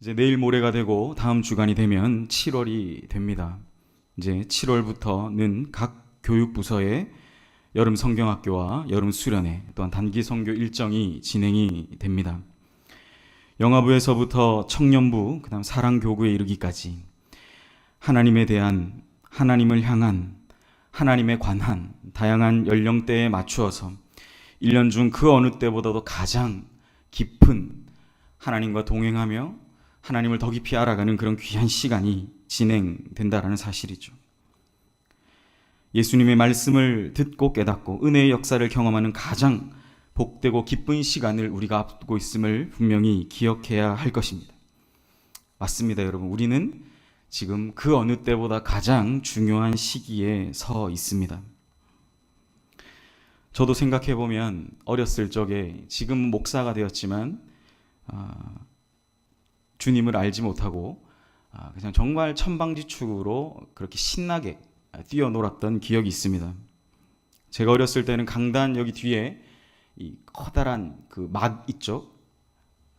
이제 내일 모레가 되고 다음 주간이 되면 7월이 됩니다. 이제 7월부터는 각 교육부서에 여름 성경학교와 여름 수련회 또한 단기 선교 일정이 진행이 됩니다. 영아부에서부터 청년부, 그다음 사랑교구에 이르기까지 하나님에 대한, 하나님을 향한, 하나님에 관한 다양한 연령대에 맞추어서 1년 중 그 어느 때보다도 가장 깊은 하나님과 동행하며 하나님을 더 깊이 알아가는 그런 귀한 시간이 진행된다라는 사실이죠. 예수님의 말씀을 듣고 깨닫고 은혜의 역사를 경험하는 가장 복되고 기쁜 시간을 우리가 앞두고 있음을 분명히 기억해야 할 것입니다. 맞습니다, 여러분. 우리는 지금 그 어느 때보다 가장 중요한 시기에 서 있습니다. 저도 생각해보면 어렸을 적에 지금 목사가 되었지만 주님을 알지 못하고 그냥 정말 천방지축으로 그렇게 신나게 뛰어놀았던 기억이 있습니다. 제가 어렸을 때는 강단 여기 뒤에 이 커다란 그 막 있죠?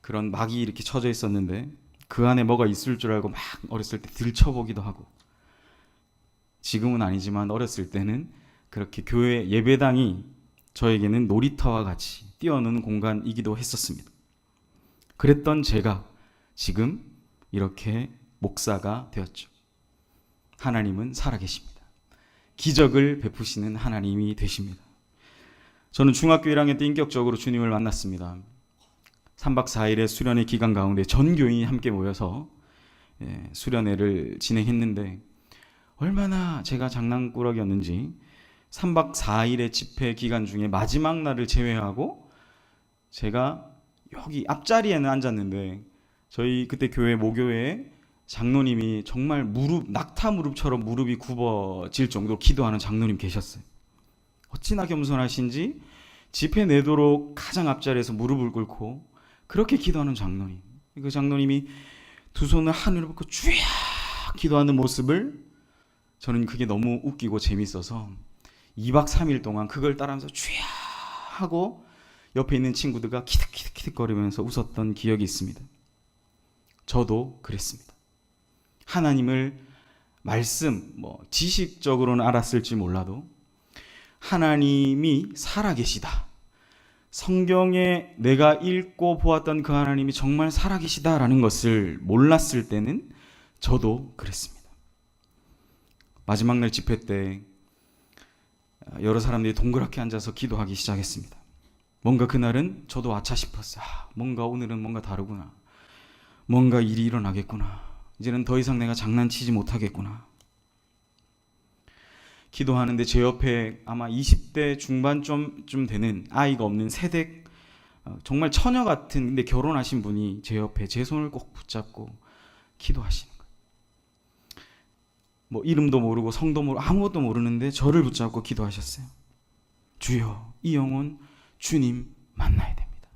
그런 막이 이렇게 쳐져 있었는데 그 안에 뭐가 있을 줄 알고 막 어렸을 때 들춰보기도 하고, 지금은 아니지만 어렸을 때는 그렇게 교회 예배당이 저에게는 놀이터와 같이 뛰어노는 공간이기도 했었습니다. 그랬던 제가 지금 이렇게 목사가 되었죠. 하나님은 살아계십니다. 기적을 베푸시는 하나님이 되십니다. 저는 중학교 1학년 때 인격적으로 주님을 만났습니다. 3박 4일의 수련회 기간 가운데 전 교인이 함께 모여서 수련회를 진행했는데 얼마나 제가 장난꾸러기였는지 3박 4일의 집회 기간 중에 마지막 날을 제외하고 제가 여기 앞자리에는 앉았는데 저희 그때 교회 모교회에 장로님이 정말 낙타 무릎처럼 무릎이 굽어질 정도로 기도하는 장로님 계셨어요. 어찌나 겸손하신지 집회 내도록 가장 앞자리에서 무릎을 꿇고 그렇게 기도하는 장로님. 그 장로님이 두 손을 하늘을 뻗고 주야 기도하는 모습을 저는 그게 너무 웃기고 재밌어서 2박 3일 동안 그걸 따라하면서 주야 하고 옆에 있는 친구들과 키득키득키득 거리면서 웃었던 기억이 있습니다. 저도 그랬습니다. 하나님을 지식적으로는 알았을지 몰라도 하나님이 살아계시다, 성경에 내가 읽고 보았던 그 하나님이 정말 살아계시다라는 것을 몰랐을 때는 저도 그랬습니다. 마지막 날 집회 때 여러 사람들이 동그랗게 앉아서 기도하기 시작했습니다. 뭔가 그날은 저도 아차 싶었어요. 뭔가 오늘은 뭔가 다르구나. 뭔가 일이 일어나겠구나. 이제는 더 이상 내가 장난치지 못하겠구나. 기도하는데 제 옆에 아마 20대 중반쯤 되는 아이가 없는 세대, 정말 처녀 같은 근데 결혼하신 분이 제 옆에 제 손을 꼭 붙잡고 기도하시는 거예요. 뭐 이름도 모르고 성도 모르고 아무것도 모르는데 저를 붙잡고 기도하셨어요. 주여, 이 영혼 주님 만나야 됩니다.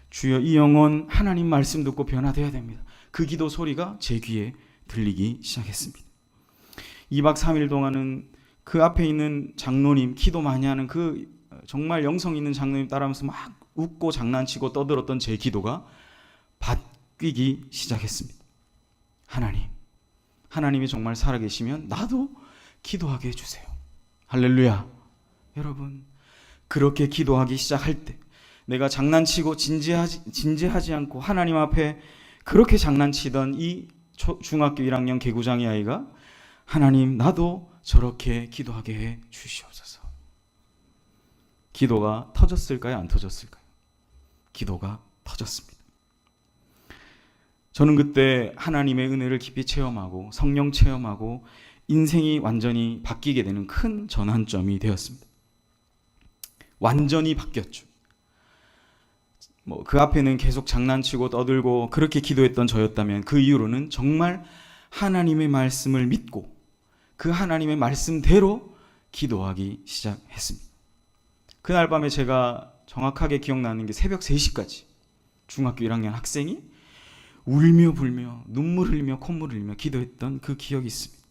주여, 이 영혼 하나님 말씀 듣고 변화되어야 됩니다. 그 기도 소리가 제 귀에 들리기 시작했습니다. 2박 3일 동안은 그 앞에 있는 장로님, 기도 많이 하는 그 정말 영성 있는 장로님 따라하면서 막 웃고 장난치고 떠들었던 제 기도가 바뀌기 시작했습니다. 하나님이 정말 살아계시면 나도 기도하게 해주세요. 할렐루야. 여러분, 그렇게 기도하기 시작할 때 내가 장난치고 진지하지 않고 하나님 앞에 그렇게 장난치던 이 중학교 1학년 개구장이 아이가 하나님, 나도 저렇게 기도하게 해 주시옵소서. 기도가 터졌을까요? 안 터졌을까요? 기도가 터졌습니다. 저는 그때 하나님의 은혜를 깊이 체험하고 성령 체험하고 인생이 완전히 바뀌게 되는 큰 전환점이 되었습니다. 완전히 바뀌었죠. 그 앞에는 계속 장난치고 떠들고 그렇게 기도했던 저였다면 그 이후로는 정말 하나님의 말씀을 믿고 그 하나님의 말씀대로 기도하기 시작했습니다. 그날 밤에 제가 정확하게 기억나는 게 새벽 3시까지 중학교 1학년 학생이 울며 불며 눈물 흘리며 콧물 흘리며 기도했던 그 기억이 있습니다.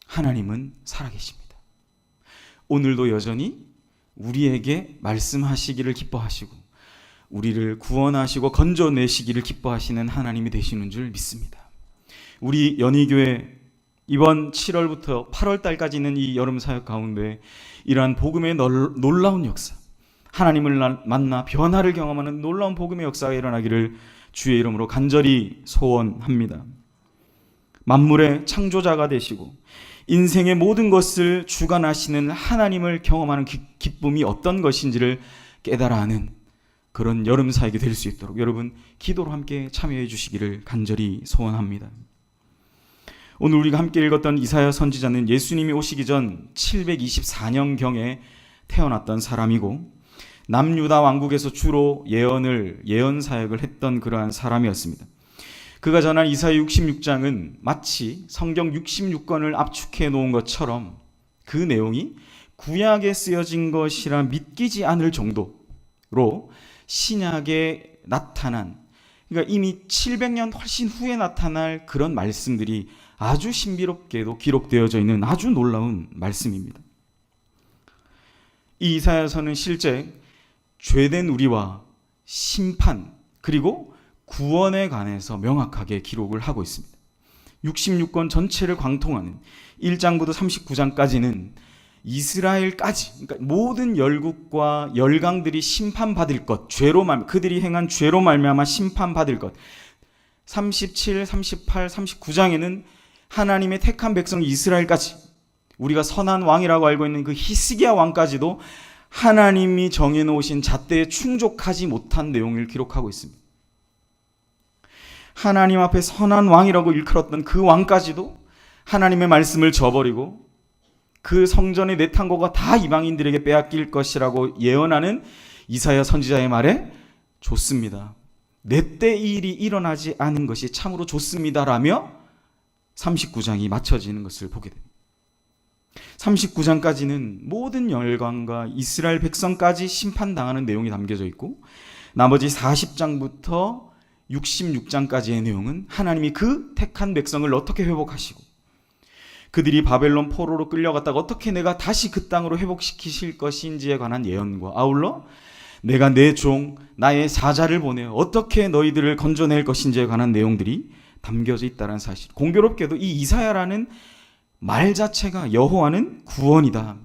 하나님은 살아계십니다. 오늘도 여전히 우리에게 말씀하시기를 기뻐하시고 우리를 구원하시고 건져내시기를 기뻐하시는 하나님이 되시는 줄 믿습니다. 우리 연희교회 이번 7월부터 8월 달까지는 이 여름 사역 가운데 이러한 복음의 놀라운 역사, 하나님을 만나 변화를 경험하는 놀라운 복음의 역사가 일어나기를 주의 이름으로 간절히 소원합니다. 만물의 창조자가 되시고 인생의 모든 것을 주관하시는 하나님을 경험하는 기쁨이 어떤 것인지를 깨달아 하는 그런 여름 사역이 될 수 있도록 여러분 기도로 함께 참여해 주시기를 간절히 소원합니다. 오늘 우리가 함께 읽었던 이사야 선지자는 예수님이 오시기 전 724년경에 태어났던 사람이고 남유다 왕국에서 주로 예언 사역을 했던 그러한 사람이었습니다. 그가 전한 이사야 66장은 마치 성경 66권을 압축해 놓은 것처럼 그 내용이 구약에 쓰여진 것이라 믿기지 않을 정도로 신약에 나타난, 그러니까 이미 700년 훨씬 후에 나타날 그런 말씀들이 아주 신비롭게도 기록되어져 있는 아주 놀라운 말씀입니다. 이 이사야서는 실제 죄된 우리와 심판 그리고 구원에 관해서 명확하게 기록을 하고 있습니다. 66권 전체를 광통하는 1장부터 39장까지는 이스라엘까지, 그러니까 모든 열국과 열강들이 심판받을 것, 그들이 행한 죄로 말미암아 심판받을 것. 37, 38, 39장에는 하나님의 택한 백성 이스라엘까지, 우리가 선한 왕이라고 알고 있는 그 히스기야 왕까지도 하나님이 정해놓으신 잣대에 충족하지 못한 내용을 기록하고 있습니다. 하나님 앞에 선한 왕이라고 일컬었던 그 왕까지도 하나님의 말씀을 저버리고 그 성전의 내탄고가 다 이방인들에게 빼앗길 것이라고 예언하는 이사야 선지자의 말에 좋습니다, 내 때 이 일이 일어나지 않은 것이 참으로 좋습니다라며 39장이 맞춰지는 것을 보게 됩니다. 39장까지는 모든 열강과 이스라엘 백성까지 심판당하는 내용이 담겨져 있고 나머지 40장부터 66장까지의 내용은 하나님이 그 택한 백성을 어떻게 회복하시고 그들이 바벨론 포로로 끌려갔다가 어떻게 내가 다시 그 땅으로 회복시키실 것인지에 관한 예언과 아울러 내가 내 종 나의 사자를 보내어 어떻게 너희들을 건져낼 것인지에 관한 내용들이 담겨져 있다는 사실. 공교롭게도 이 이사야라는 말 자체가 여호와는 구원이다,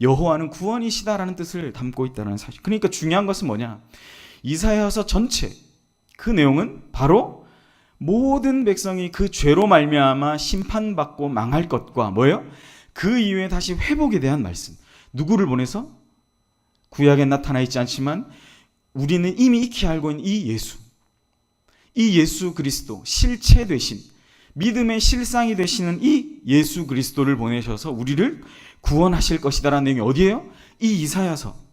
여호와는 구원이시다라는 뜻을 담고 있다는 사실. 그러니까 중요한 것은 뭐냐, 이사야서 전체 그 내용은 바로 모든 백성이 그 죄로 말미암아 심판받고 망할 것과 뭐예요? 그 이후에 다시 회복에 대한 말씀. 누구를 보내서? 구약에 나타나 있지 않지만 우리는 이미 익히 알고 있는 이 예수 그리스도, 실체 되신 믿음의 실상이 되시는 이 예수 그리스도를 보내셔서 우리를 구원하실 것이다라는 내용이 어디예요? 이 이사야서.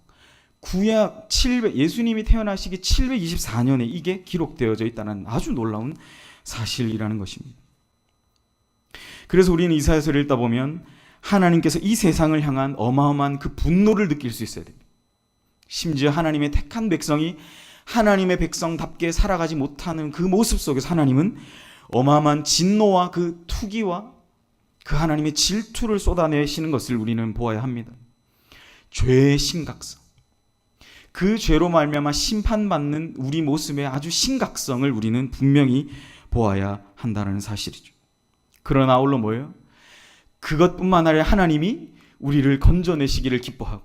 구약 예수님이 태어나시기 724년에 이게 기록되어져 있다는 아주 놀라운 사실이라는 것입니다. 그래서 우리는 이사야서를 읽다 보면 하나님께서 이 세상을 향한 어마어마한 그 분노를 느낄 수 있어야 됩니다. 심지어 하나님의 택한 백성이 하나님의 백성답게 살아가지 못하는 그 모습 속에서 하나님은 어마어마한 진노와 그 투기와 그 하나님의 질투를 쏟아내시는 것을 우리는 보아야 합니다. 죄의 심각성, 그 죄로 말미암아 심판받는 우리 모습의 아주 심각성을 우리는 분명히 보아야 한다는 사실이죠. 그러나 아울러 뭐예요? 그것뿐만 아니라 하나님이 우리를 건져내시기를 기뻐하고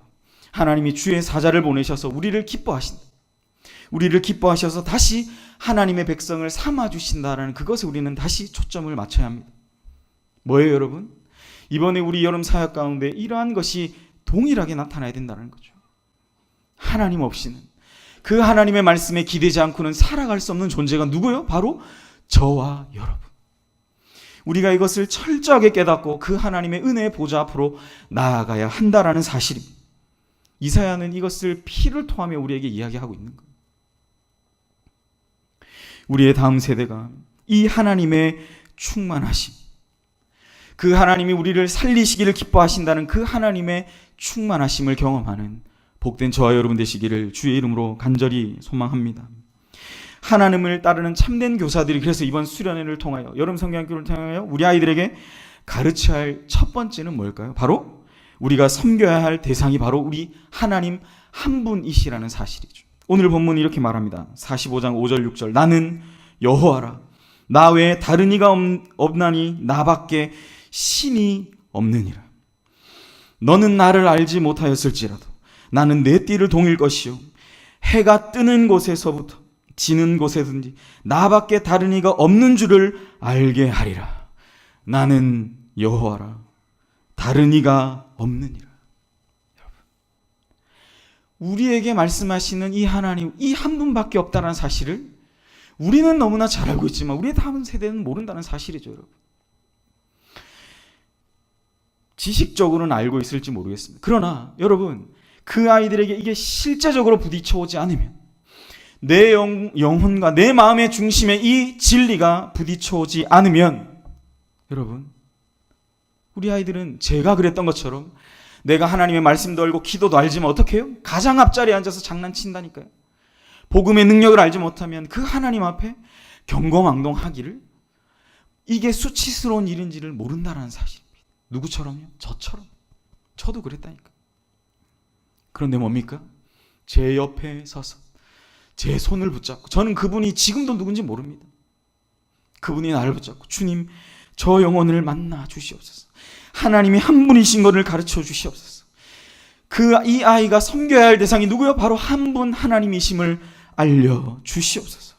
하나님이 주의 사자를 보내셔서 우리를 기뻐하신다, 우리를 기뻐하셔서 다시 하나님의 백성을 삼아주신다라는 그것에 우리는 다시 초점을 맞춰야 합니다. 뭐예요 여러분? 이번에 우리 여름 사역 가운데 이러한 것이 동일하게 나타나야 된다는 거죠. 하나님 없이는, 그 하나님의 말씀에 기대지 않고는 살아갈 수 없는 존재가 누구요? 바로 저와 여러분. 우리가 이것을 철저하게 깨닫고 그 하나님의 은혜의 보좌 앞으로 나아가야 한다라는 사실입니다. 이사야는 이것을 피를 토하며 우리에게 이야기하고 있는 거예요. 우리의 다음 세대가 이 하나님의 충만하심, 그 하나님이 우리를 살리시기를 기뻐하신다는 그 하나님의 충만하심을 경험하는 복된 저와 여러분 되시기를 주의 이름으로 간절히 소망합니다. 하나님을 따르는 참된 교사들이 그래서 이번 수련회를 통하여, 여름 성경학교를 통하여 우리 아이들에게 가르쳐야 할 첫 번째는 뭘까요? 바로 우리가 섬겨야 할 대상이 바로 우리 하나님 한 분이시라는 사실이죠. 오늘 본문이 이렇게 말합니다. 45장 5절 6절. 나는 여호와라. 나 외에 다른 이가 없나니 나밖에 신이 없느니라. 너는 나를 알지 못하였을지라도 나는 내 띠를 동일 것이요 해가 뜨는 곳에서부터 지는 곳에든지 나밖에 다른 이가 없는 줄을 알게 하리라. 나는 여호와라. 다른 이가 없느니라. 여러분, 우리에게 말씀하시는 이 하나님, 이 한 분밖에 없다는 사실을 우리는 너무나 잘 알고 있지만 우리의 다음 세대는 모른다는 사실이죠. 여러분, 지식적으로는 알고 있을지 모르겠습니다. 그러나 여러분, 그 아이들에게 이게 실제적으로 부딪혀오지 않으면, 내 영혼과 내 마음의 중심에 이 진리가 부딪혀오지 않으면, 여러분, 우리 아이들은 제가 그랬던 것처럼 내가 하나님의 말씀도 알고 기도도 알지만 어떻게 해요? 가장 앞자리에 앉아서 장난친다니까요. 복음의 능력을 알지 못하면 그 하나님 앞에 경거망동하기를, 이게 수치스러운 일인지를 모른다는 사실입니다. 누구처럼요? 저처럼. 저도 그랬다니까. 그런데 뭡니까? 제 옆에 서서 제 손을 붙잡고, 저는 그분이 지금도 누군지 모릅니다. 그분이 나를 붙잡고, 주님, 저 영혼을 만나 주시옵소서. 하나님이 한 분이신 것을 가르쳐 주시옵소서. 이 아이가 섬겨야 할 대상이 누구요? 바로 한 분 하나님이심을 알려 주시옵소서.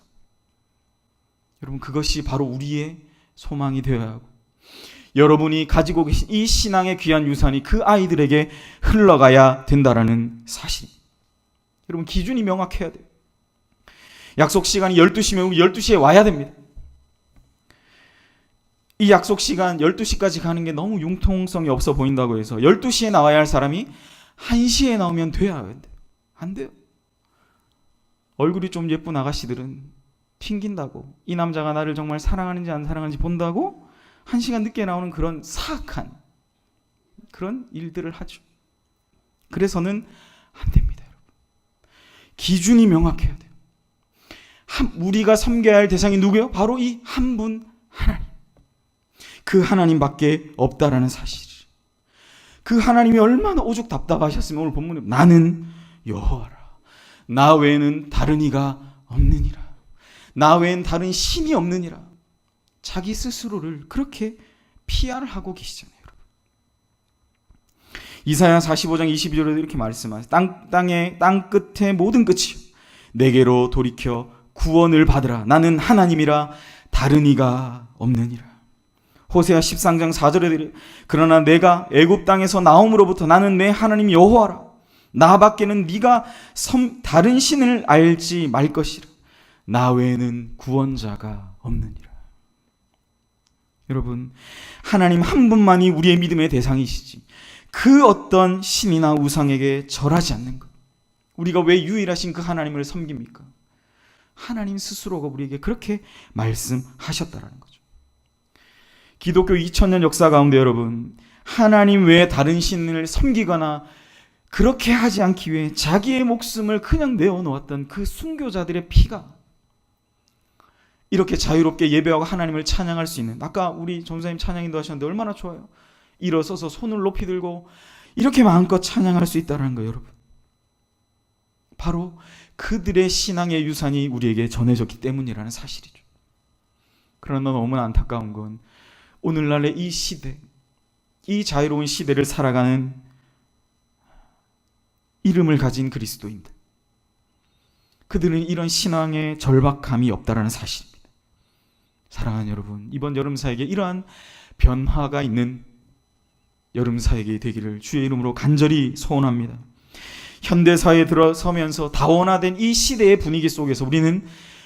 여러분, 그것이 바로 우리의 소망이 되어야 하고, 여러분이 가지고 계신 이 신앙의 귀한 유산이 그 아이들에게 흘러가야 된다라는 사실입니다. 여러분, 기준이 명확해야 돼요. 약속 시간이 12시면 우리 12시에 와야 됩니다. 이 약속 시간 12시까지 가는 게 너무 융통성이 없어 보인다고 해서 12시에 나와야 할 사람이 1시에 나오면 돼야 돼요. 안 돼요. 얼굴이 좀 예쁜 아가씨들은 튕긴다고, 이 남자가 나를 정말 사랑하는지 안 사랑하는지 본다고 1시간 늦게 나오는 그런 사악한 그런 일들을 하죠. 그래서는 안 됩니다. 여러분, 기준이 명확해야 돼요. 우리가 섬겨야 할 대상이 누구예요? 바로 이 한 분 하나님. 그 하나님밖에 없다라는 사실. 그 하나님이 얼마나 오죽 답답하셨으면 오늘 본문에 나는 여호와라. 나 외에는 다른 이가 없느니라. 나 외엔 다른 신이 없느니라. 자기 스스로를 그렇게 PR을 하고 계시잖아요. 여러분. 이사야 45장 22절에 이렇게 말씀하세요. 땅 끝의 모든 끝이요, 내게로 돌이켜 구원을 받으라. 나는 하나님이라 다른 이가 없느니라. 호세아 13장 4절에 그러나 내가 애굽 땅에서 나옴으로부터 나는 내 하나님 여호와라. 나밖에는 네가 다른 신을 알지 말 것이라. 나 외에는 구원자가 없느니라. 여러분, 하나님 한 분만이 우리의 믿음의 대상이시지 그 어떤 신이나 우상에게 절하지 않는 것. 우리가 왜 유일하신 그 하나님을 섬깁니까? 하나님 스스로가 우리에게 그렇게 말씀하셨다라는 거죠. 기독교 2000년 역사 가운데 여러분, 하나님 외에 다른 신을 섬기거나 그렇게 하지 않기 위해 자기의 목숨을 그냥 내어놓았던 그 순교자들의 피가 이렇게 자유롭게 예배하고 하나님을 찬양할 수 있는, 아까 우리 전사님 찬양인도 하셨는데 얼마나 좋아요. 일어서서 손을 높이 들고 이렇게 마음껏 찬양할 수 있다는 거예요. 여러분, 바로 그들의 신앙의 유산이 우리에게 전해졌기 때문이라는 사실이죠. 그러나 너무나 안타까운 건 오늘날의 이 시대, 이 자유로운 시대를 살아가는 이름을 가진 그리스도인들, 그들은 이런 신앙의 절박함이 없다라는 사실입니다. 사랑하는 여러분, 이번 여름 사역에 이러한 변화가 있는 여름 사역이 되기를 주의 이름으로 간절히 소원합니다. 현대사회에 들어서면서 다원화된 이 시대의 분위기 속에서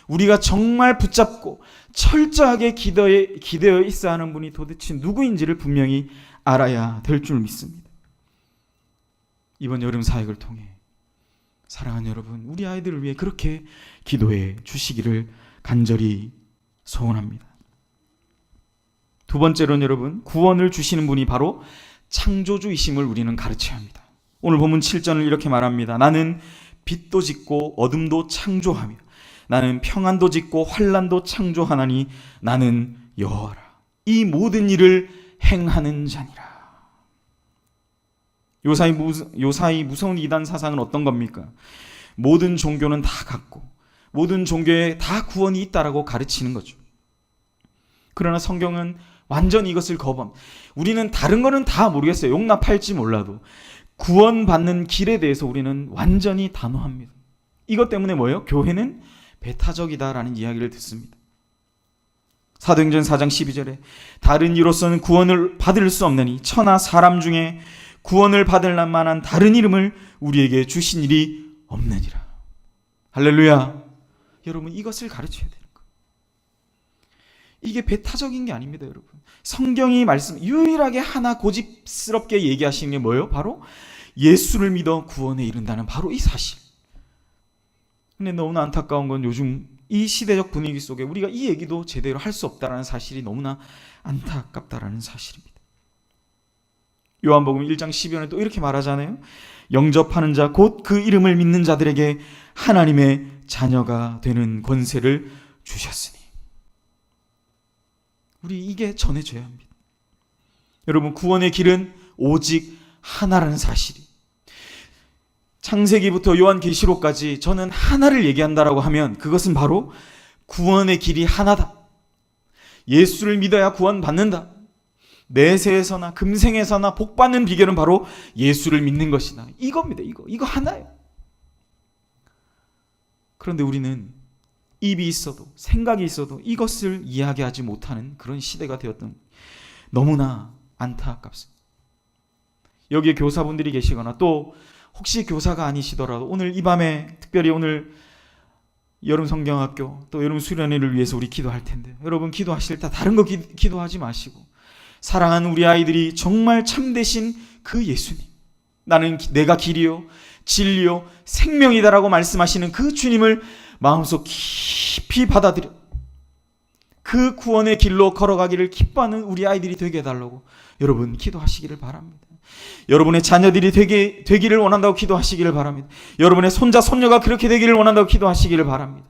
우리가 정말 붙잡고 철저하게 기대어 있어야 하는 분이 도대체 누구인지를 분명히 알아야 될 줄 믿습니다. 이번 여름 사역을 통해 사랑하는 여러분, 우리 아이들을 위해 그렇게 기도해 주시기를 간절히 소원합니다. 두 번째로는 여러분, 구원을 주시는 분이 바로 창조주이심을 우리는 가르쳐야 합니다. 오늘 본문 7절을 이렇게 말합니다. 나는 빛도 짓고 어둠도 창조하며 나는 평안도 짓고 환난도 창조하나니 나는 여호와라. 이 모든 일을 행하는 자니라. 요사이 무서운 이단 사상은 어떤 겁니까? 모든 종교는 다 같고 모든 종교에 다 구원이 있다라고 가르치는 거죠. 그러나 성경은 완전히 이것을 거부합니다. 우리는 다른 거는 다 모르겠어요. 용납할지 몰라도 구원받는 길에 대해서 우리는 완전히 단호합니다. 이것 때문에 뭐예요? 교회는 배타적이다라는 이야기를 듣습니다. 사도행전 4장 12절에 다른 이로서는 구원을 받을 수 없느니 천하 사람 중에 구원을 받을 만한 다른 이름을 우리에게 주신 일이 없느니라. 할렐루야. 여러분, 이것을 가르쳐야 되는 거예요. 이게 배타적인 게 아닙니다, 여러분. 성경이 유일하게 하나 고집스럽게 얘기하시는 게 뭐예요? 바로 예수를 믿어 구원에 이른다는 바로 이 사실. 근데 너무나 안타까운 건 요즘 이 시대적 분위기 속에 우리가 이 얘기도 제대로 할 수 없다라는 사실이 너무나 안타깝다라는 사실입니다. 요한복음 1장 12절에 또 이렇게 말하잖아요. 영접하는 자 곧 그 이름을 믿는 자들에게 하나님의 자녀가 되는 권세를 주셨으니. 우리 이게 전해져야 합니다. 여러분, 구원의 길은 오직 하나라는 사실이, 창세기부터 요한계시록까지 저는 하나를 얘기한다라고 하면 그것은 바로 구원의 길이 하나다. 예수를 믿어야 구원받는다. 내세에서나 금생에서나 복받는 비결은 바로 예수를 믿는 것이다. 이겁니다. 이거 하나예요. 그런데 우리는 입이 있어도 생각이 있어도 이것을 이야기하지 못하는 그런 시대가 되었던, 너무나 안타깝습니다. 여기에 교사분들이 계시거나 또 혹시 교사가 아니시더라도 오늘 이 밤에 특별히 오늘 여름 성경학교 또 여름 수련회를 위해서 우리 기도할 텐데, 여러분 기도하실 때 다른 거 기도하지 마시고 사랑하는 우리 아이들이 정말 참되신 그 예수님, 내가 길이요 진리요 생명이다라고 말씀하시는 그 주님을 마음속 깊이 받아들여 그 구원의 길로 걸어가기를 기뻐하는 우리 아이들이 되게 해달라고 여러분 기도하시기를 바랍니다. 여러분의 자녀들이 되기를 원한다고 기도하시기를 바랍니다. 여러분의 손자 손녀가 그렇게 되기를 원한다고 기도하시기를 바랍니다.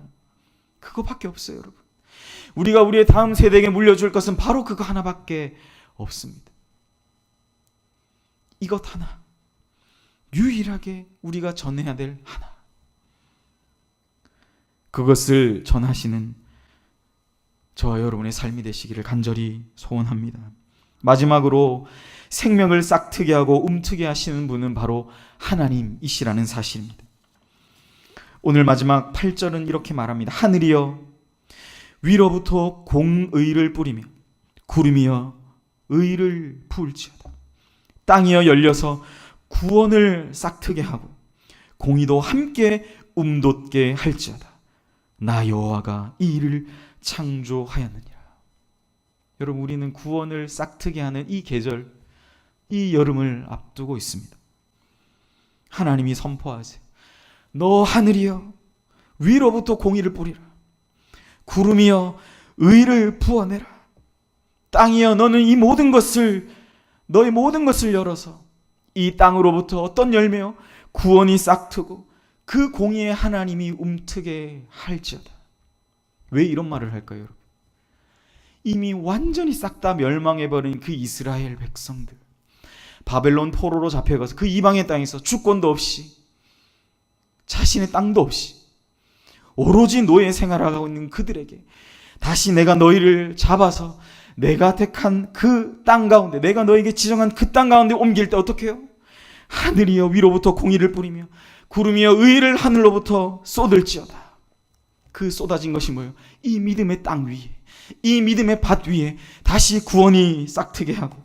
그거밖에 없어요, 여러분. 우리가 우리의 다음 세대에게 물려줄 것은 바로 그거 하나밖에 없습니다. 이것 하나, 유일하게 우리가 전해야 될 하나, 그것을 전하시는 저와 여러분의 삶이 되시기를 간절히 소원합니다. 마지막으로 생명을 싹트게 하고 움트게 하시는 분은 바로 하나님이시라는 사실입니다. 오늘 마지막 8절은 이렇게 말합니다. 하늘이여 위로부터 공의를 뿌리며 구름이여 의를 부을지어다. 땅이여 열려서 구원을 싹트게 하고 공의도 함께 움돋게 할지어다. 나 여호와가 이 일을 창조하였느니라. 여러분, 우리는 구원을 싹트게 하는 이 계절, 이 여름을 앞두고 있습니다. 하나님이 선포하세요. 너 하늘이여 위로부터 공의를 뿌리라. 구름이여 의를 부어내라. 땅이여 너는 이 모든 것을, 너의 모든 것을 열어서 이 땅으로부터 어떤 열매요? 구원이 싹트고 그 공의의 하나님이 움트게 할지어다. 왜 이런 말을 할까요, 여러분? 이미 완전히 싹 다 멸망해버린 그 이스라엘 백성들, 바벨론 포로로 잡혀가서 그 이방의 땅에서 주권도 없이 자신의 땅도 없이 오로지 노예 생활하고 있는 그들에게 다시 내가 너희를 잡아서 내가 택한 그 땅 가운데, 내가 너에게 지정한 그 땅 가운데 옮길 때 어떻게 해요? 하늘이여 위로부터 공의를 뿌리며 구름이여 의를 하늘로부터 쏟을지어다. 그 쏟아진 것이 뭐예요? 이 믿음의 땅 위에, 이 믿음의 밭 위에 다시 구원이 싹트게 하고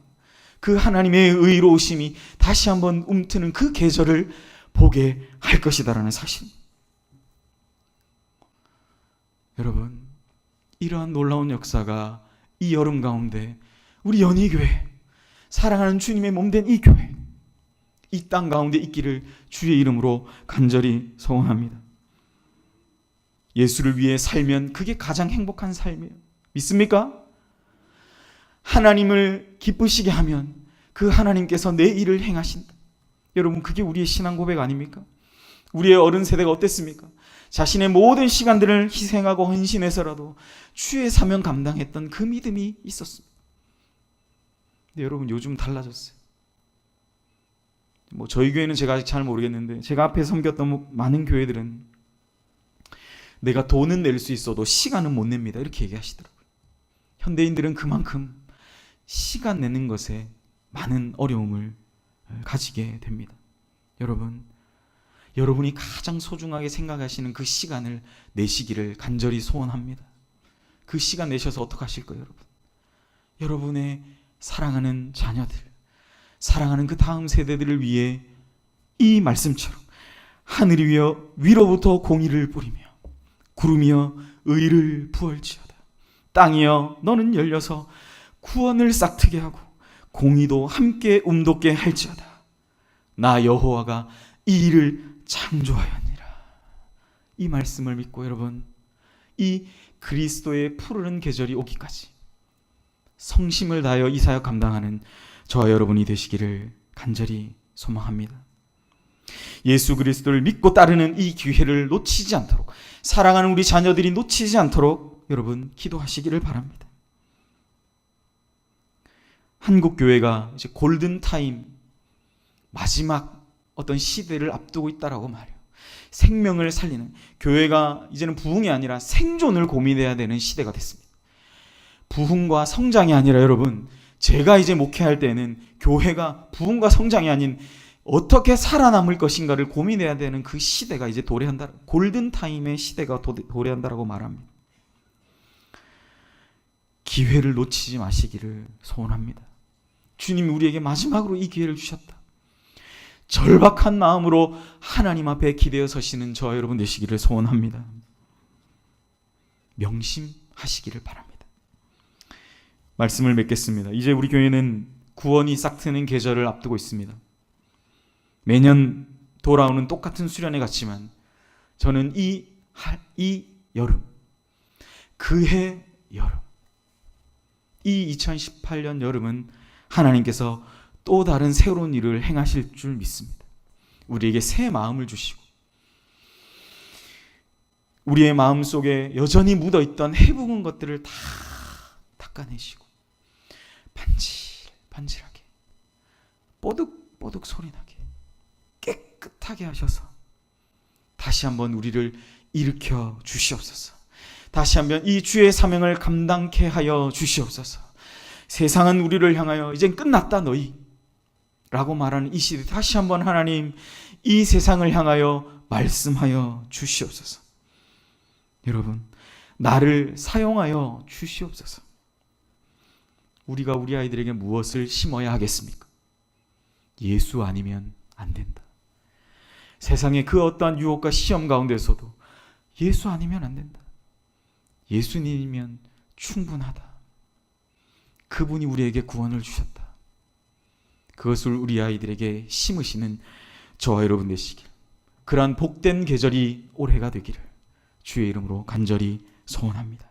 그 하나님의 의로우심이 다시 한번 움트는 그 계절을 보게 할 것이다라는 사실. 여러분, 이러한 놀라운 역사가 이 여름 가운데 우리 연희교회, 사랑하는 주님의 몸된 이 교회, 이 땅 가운데 있기를 주의 이름으로 간절히 소원합니다. 예수를 위해 살면 그게 가장 행복한 삶이에요. 믿습니까? 하나님을 기쁘시게 하면 그 하나님께서 내 일을 행하신다. 여러분, 그게 우리의 신앙 고백 아닙니까? 우리의 어른 세대가 어땠습니까? 자신의 모든 시간들을 희생하고 헌신해서라도 주의 사명 감당했던 그 믿음이 있었습니다. 근데 여러분, 요즘 달라졌어요. 저희 교회는 제가 아직 잘 모르겠는데 제가 앞에 섬겼던 많은 교회들은 내가 돈은 낼 수 있어도 시간은 못 냅니다, 이렇게 얘기하시더라고요. 현대인들은 그만큼 시간 내는 것에 많은 어려움을 가지게 됩니다. 여러분이 가장 소중하게 생각하시는 그 시간을 내시기를 간절히 소원합니다. 그 시간 내셔서 어떻게 하실 거예요, 여러분? 여러분의 사랑하는 자녀들, 사랑하는 그 다음 세대들을 위해 이 말씀처럼 하늘이 위로부터 공의를 뿌리며 구름이여 의를 부을지어다. 땅이여 너는 열려서 구원을 싹트게 하고 공의도 함께 움돋게 할지어다. 나 여호와가 이 일을 창조하였느니라. 이 말씀을 믿고 여러분, 이 그리스도의 푸르른 계절이 오기까지 성심을 다하여 이 사역 감당하는 저와 여러분이 되시기를 간절히 소망합니다. 예수 그리스도를 믿고 따르는 이 기회를 놓치지 않도록, 사랑하는 우리 자녀들이 놓치지 않도록 여러분 기도하시기를 바랍니다. 한국 교회가 이제 골든 타임, 마지막 어떤 시대를 앞두고 있다라고 말해요. 생명을 살리는, 교회가 이제는 부흥이 아니라 생존을 고민해야 되는 시대가 됐습니다. 부흥과 성장이 아니라 여러분, 제가 이제 목회할 때는 교회가 부흥과 성장이 아닌 어떻게 살아남을 것인가를 고민해야 되는 그 시대가 이제 도래한다. 골든타임의 시대가 도래한다라고 말합니다. 기회를 놓치지 마시기를 소원합니다. 주님이 우리에게 마지막으로 이 기회를 주셨다. 절박한 마음으로 하나님 앞에 기대어 서시는 저와 여러분 되시기를 소원합니다. 명심하시기를 바랍니다. 말씀을 맺겠습니다. 이제 우리 교회는 구원이 싹트는 계절을 앞두고 있습니다. 매년 돌아오는 똑같은 수련회 같지만 저는 이 여름, 그해 여름, 이 2018년 여름은 하나님께서 또 다른 새로운 일을 행하실 줄 믿습니다. 우리에게 새 마음을 주시고 우리의 마음 속에 여전히 묻어있던 해묵은 것들을 다 닦아내시고 반질반질하게 뽀득뽀득 소리나게 깨끗하게 하셔서 다시 한번 우리를 일으켜 주시옵소서. 다시 한번 이 주의 사명을 감당케 하여 주시옵소서. 세상은 우리를 향하여 이젠 끝났다 너희 라고 말하는 이 시대, 다시 한번 하나님 이 세상을 향하여 말씀하여 주시옵소서. 여러분, 나를 사용하여 주시옵소서. 우리가 우리 아이들에게 무엇을 심어야 하겠습니까? 예수 아니면 안 된다. 세상의 그 어떠한 유혹과 시험 가운데서도 예수 아니면 안 된다. 예수님이면 충분하다. 그분이 우리에게 구원을 주셨다. 그것을 우리 아이들에게 심으시는 저와 여러분 되시길, 그러한 복된 계절이 올해가 되기를 주의 이름으로 간절히 소원합니다.